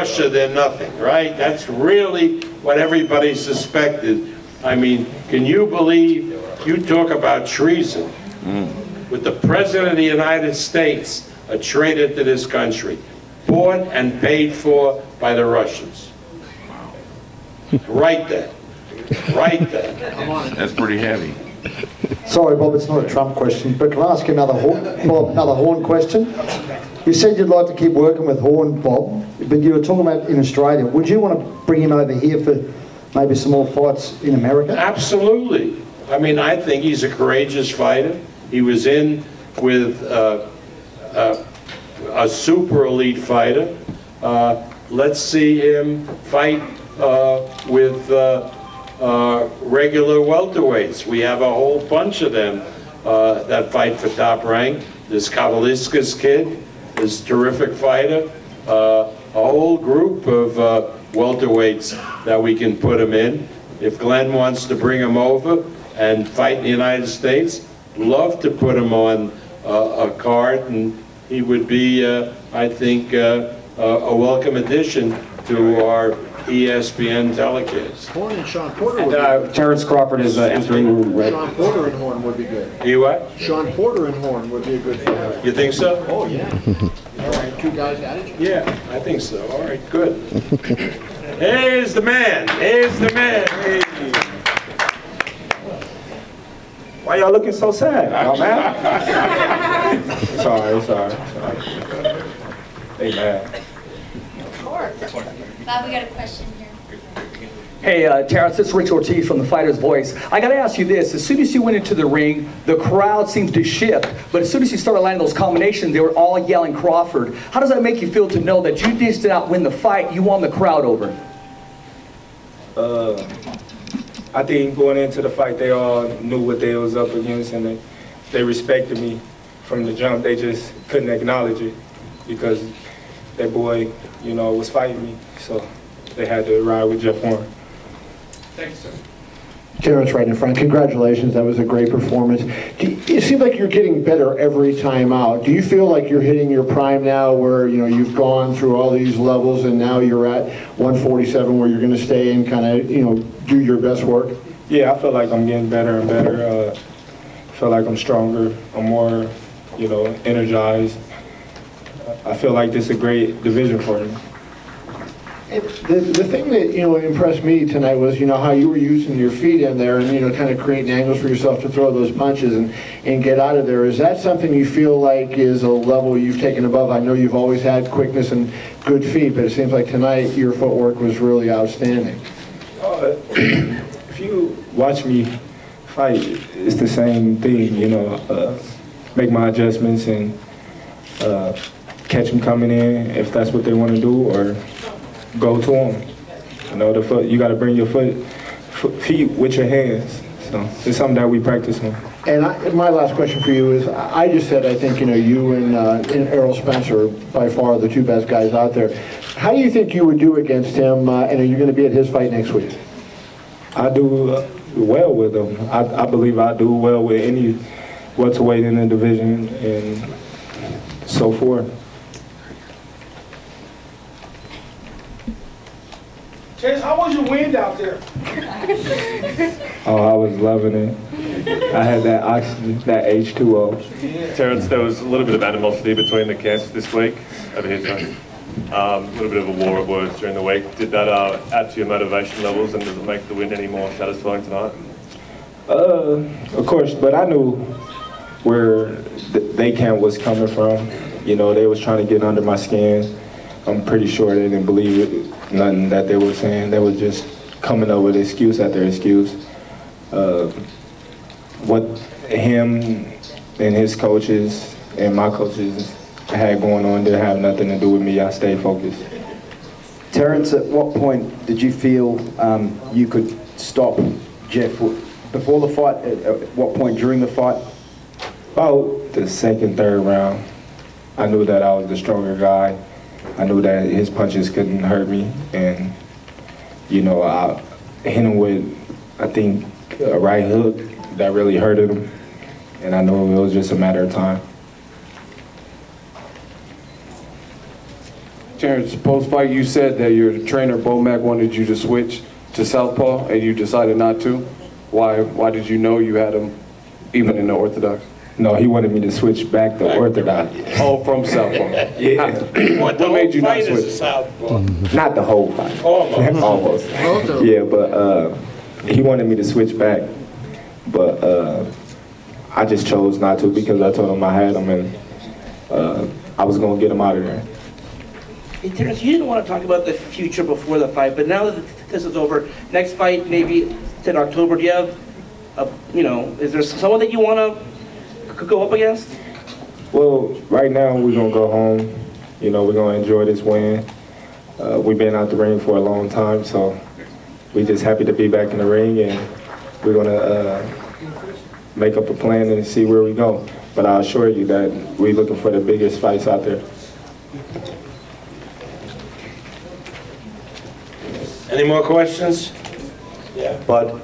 Russia, they're nothing, right? That's really what everybody suspected. I mean, can you believe, you talk about treason, with the President of the United States, a traitor to this country, bought and paid for by the Russians. Write that. Write that. That's pretty heavy. Sorry, Bob, it's not a Trump question, but can I ask you another Horn question? You said you'd like to keep working with Horn, Bob, but you were talking about in Australia. Would you want to bring him over here for maybe some more fights in America? Absolutely. I mean, I think he's a courageous fighter. He was in with a super elite fighter. Let's see him fight with regular welterweights. We have a whole bunch of them that fight for top rank. This Kabbaliskas kid is a terrific fighter. A whole group of welterweights that we can put him in. If Glenn wants to bring him over and fight in the United States, love to put him on a card, and he would be, I think, a welcome addition to our ESPN telecast. Horn and Sean Porter would be Terrence Crawford is entering. Sean Porter and Horn would be good. You what? Sean Porter and Horn would be a good fight. You think so? Oh, yeah. All right, two guys at each other? Yeah, I think so. All right, good. Here's the man. Here's the man. Hey. Why y'all looking so sad? Y'all mad? sorry. They mad. Bob, we got a question here. Hey, Terrence, this is Rich Ortiz from The Fighter's Voice. I got to ask you this. As soon as you went into the ring, the crowd seems to shift. But as soon as you started landing those combinations, they were all yelling Crawford. How does that make you feel to know that you just did not win the fight, you won the crowd over? I think going into the fight, they all knew what they was up against, and they respected me from the jump. They just couldn't acknowledge it because that boy, you know, was fighting me. So they had to ride with Jeff Horn. Thanks, sir. Terrence right in front. Congratulations, that was a great performance. It seems like you're getting better every time out. Do you feel like you're hitting your prime now where, you know, you've gone through all these levels and now you're at 147 where you're going to stay and kind of, you know, do your best work? Yeah, I feel like I'm getting better and better. I feel like I'm stronger. I'm more, you know, energized. I feel like this is a great division for me. The thing that, you know, impressed me tonight was, you know, how you were using your feet in there and, you know, kind of creating angles for yourself to throw those punches and get out of there. Is that something you feel like is a level you've taken above? I know you've always had quickness and good feet, but it seems like tonight your footwork was really outstanding. If you watch me fight, it's the same thing, you know, make my adjustments and catch them coming in if that's what they want to do, or go to them. You know, the foot, you got to bring your feet with your hands. So it's something that we practice on. And my last question for you is, I just said I think, you know, you and Errol Spence are by far the two best guys out there. How do you think you would do against him, and are you going to be at his fight next week? I do well with him. I believe I do well with any welterweight in the division and so forth. Chase, how was your wind out there? Oh, I was loving it. I had that oxygen, that H2O. Terrence, there was a little bit of animosity between the camps this week over here tonight. A little bit of a war of words during the week. Did that add to your motivation levels, and does it make the win any more satisfying tonight? Of course, but I knew where they camp was coming from. You know, they was trying to get under my skin. I'm pretty sure they didn't believe it, nothing that they were saying. They was just coming up with excuse after excuse. What him and his coaches and my coaches had going on didn't have nothing to do with me. I stayed focused. Terrence, at what point did you feel you could stop Jeff? Before the fight? At what point during the fight? About the second, third round, I knew that I was the stronger guy. I knew that his punches couldn't hurt me, and you know, I hit him with, I think, a right hook that really hurted him, and I knew it was just a matter of time. Terrence, post-fight you said that your trainer, Bo Mack, wanted you to switch to southpaw and you decided not to. Why did you know you had him even in the orthodox? No, he wanted me to switch back to orthodox. Oh, from southpaw. Yeah. What made you not switch? Southpaw. Not the whole fight. Almost. Almost. Yeah, but he wanted me to switch back. But I just chose not to because I told him I had him and I was going to get him out of there. Hey, Terrence, you didn't want to talk about the future before the fight, but now that this is over, next fight maybe it's in October. Do you have, is there someone that you want to go up against? Well, right now we're going to go home. We're going to enjoy this win. We've been out the ring for a long time, so we're just happy to be back in the ring, and we're going to make up a plan and see where we go. But I assure you that we're looking for the biggest fights out there. Any more questions? Yeah. But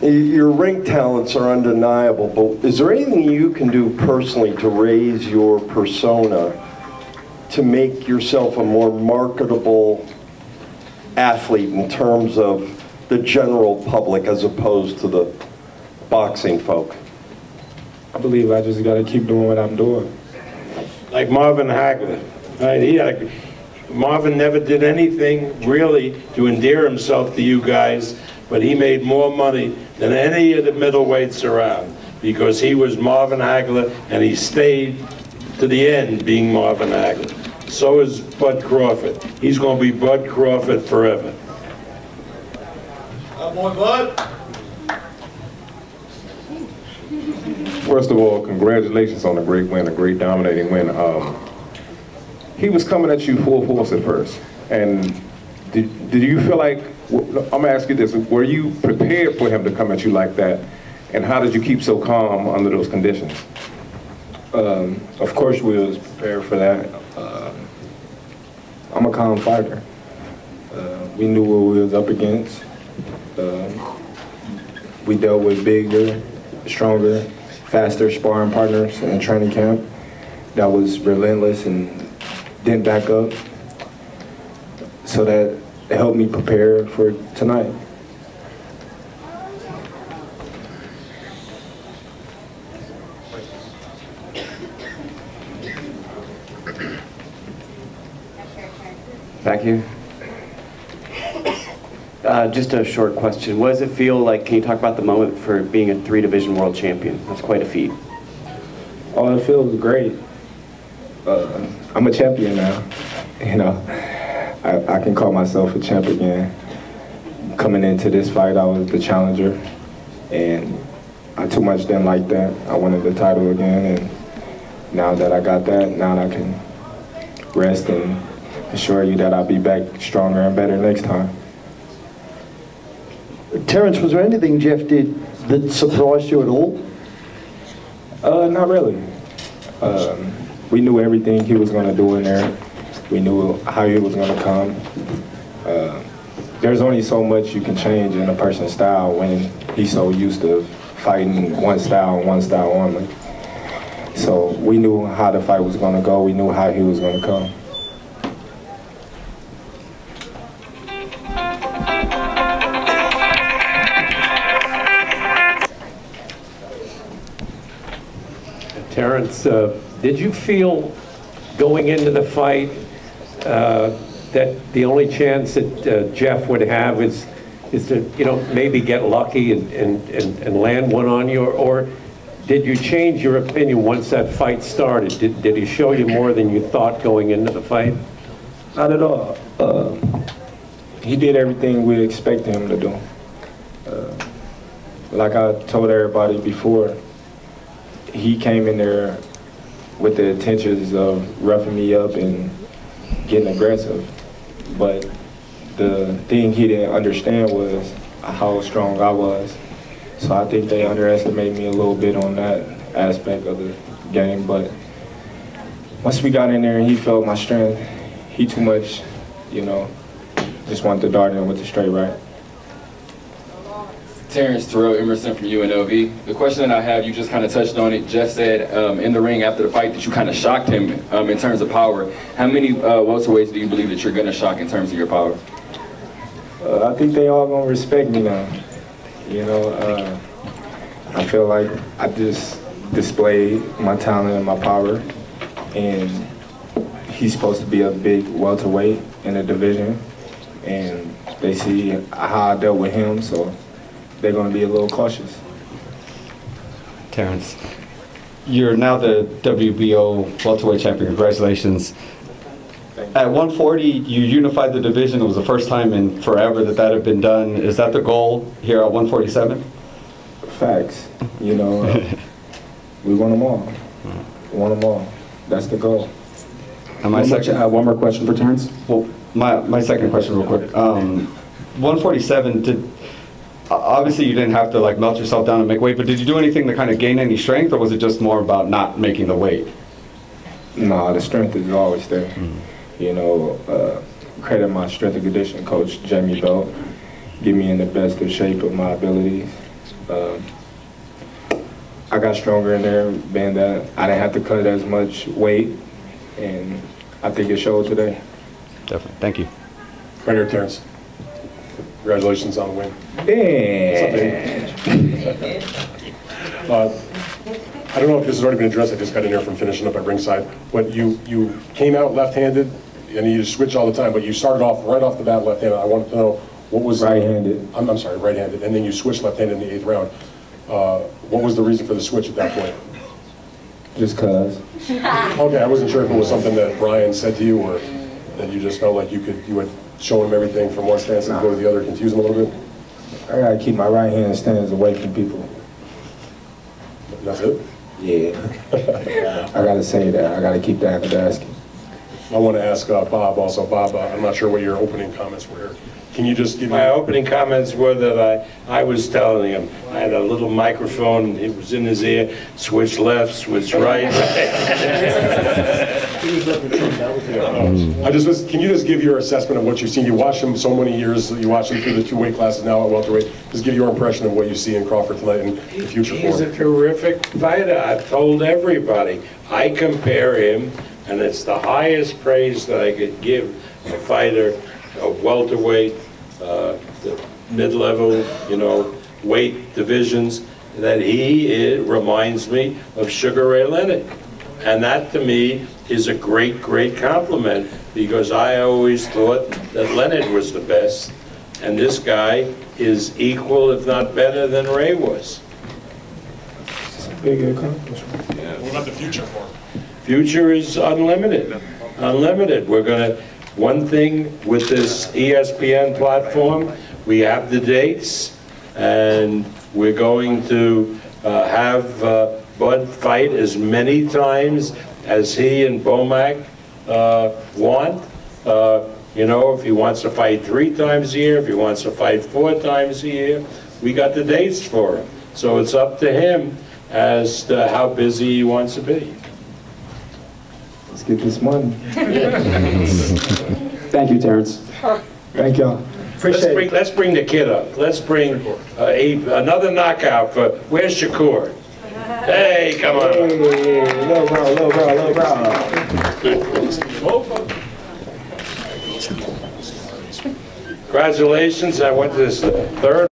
your ring talents are undeniable, but is there anything you can do personally to raise your persona to make yourself a more marketable athlete in terms of the general public as opposed to the boxing folk? I believe I just got to keep doing what I'm doing. Like Marvin Hagler. Right? Marvin never did anything really to endear himself to you guys, but he made more money than any of the middleweights around because he was Marvin Hagler and he stayed to the end being Marvin Hagler. So is Bud Crawford. He's going to be Bud Crawford forever. Boy, Bud. First of all, congratulations on a great win, a great dominating win. He was coming at you full force at first, and did you feel like, I'm gonna ask you this, were you prepared for him to come at you like that, and how did you keep so calm under those conditions? Of course we was prepared for that. I'm a calm fighter. We knew what we was up against. We dealt with bigger, stronger, faster sparring partners in the training camp that was relentless and didn't back up. So that helped me prepare for tonight. Back here. Just a short question. What does it feel like, can you talk about the moment for being a 3-division world champion? That's quite a feat. Oh, it feels great. I'm a champion now. I can call myself a champ again. Coming into this fight, I was the challenger, and I too much didn't like that. I wanted the title again, and now that I got that, now I can rest and assure you that I'll be back stronger and better next time. Terrence, was there anything Jeff did that surprised you at all? Not really. We knew everything he was going to do in there. We knew how he was going to come. There's only so much you can change in a person's style when he's so used to fighting one style and one style only. So we knew how the fight was going to go. We knew how he was going to come. Terrence, did you feel going into the fight that the only chance that Jeff would have is to maybe get lucky and land one on you, or did you change your opinion once that fight started? Did he show you more than you thought going into the fight? Not at all. He did everything we expected him to do. Like I told everybody before, he came in there with the intentions of roughing me up and getting aggressive. But the thing he didn't understand was how strong I was. So I think they underestimated me a little bit on that aspect of the game. But once we got in there and he felt my strength, he too much, just wanted to dart in with the straight right. Terrence Terrell Emerson from UNLV. The question that I have, you just kind of touched on it. Jeff said in the ring after the fight that you kind of shocked him in terms of power. How many welterweights do you believe that you're going to shock in terms of your power? I think they all going to respect me now. You know, I feel like I just displayed my talent and my power. And he's supposed to be a big welterweight in the division. And they see how I dealt with him, so they're going to be a little cautious. Terrence, you're now the WBO welterweight champion. Congratulations. At 140, you unified the division. It was the first time in forever that that had been done. Is that the goal here at 147? Facts. You know, we won them all. Won them all. That's the goal. And my one more question for Terrence. Well, my second question real quick. 147, obviously you didn't have to like melt yourself down and make weight, but did you do anything to kind of gain any strength, or was it just more about not making the weight? No, the strength is always there. You know, credit my strength and conditioning coach, Jamie Belt, get me in the best of shape of my abilities. I got stronger in there, being that I didn't have to cut as much weight, and I think it showed today. Definitely. Thank you. Right here, Terrence. Congratulations on the win. Yeah. I don't know if this has already been addressed. I just got in here from finishing up at ringside. But you came out left-handed, and you switch all the time, but you started off right off the bat left-handed. I wanted to know what was... Right-handed. I'm sorry, right-handed. And then you switched left-handed in the 8th round. What was the reason for the switch at that point? Just cause. Okay, I wasn't sure if it was something that Brian said to you, or that you just felt like you had shown him everything from one stance and go to the other, confuse him a little bit? I gotta keep my right hand stance away from people. That's it? Yeah. I gotta say that. I gotta keep that in the basket. I want to ask Bob also. Bob, I'm not sure what your opening comments were. Can you just give me... My opening comments were that I was telling him, I had a little microphone, it was in his ear, switch left, switch right. Can you just give your assessment of what you've seen? You watched him so many years, you watched him through the 2 weight classes now at welterweight. Just give your impression of what you see in Crawford tonight and the future for him. He's a terrific fighter. I've told everybody. I compare him, and it's the highest praise that I could give a fighter of welterweight, the mid-level, weight divisions, that he reminds me of Sugar Ray Leonard. And that, to me, is a great, great compliment, because I always thought that Leonard was the best, and this guy is equal, if not better, than Ray was. It's a big accomplishment. Yeah. What about the future for him? Future is unlimited. Unlimited. We're going to... One thing with this ESPN platform, we have the dates, and we're going to have Bud fight as many times as he and Bomac want. If he wants to fight 3 times a year, if he wants to fight 4 times a year, we got the dates for him. So it's up to him as to how busy he wants to be. Let's get this money. Thank you, Terrence. Thank y'all. Let's bring the kid up. Let's bring another knockout for, where's Shakur? Hey, come on. Hey, little bro. Congratulations, I went to this 3rd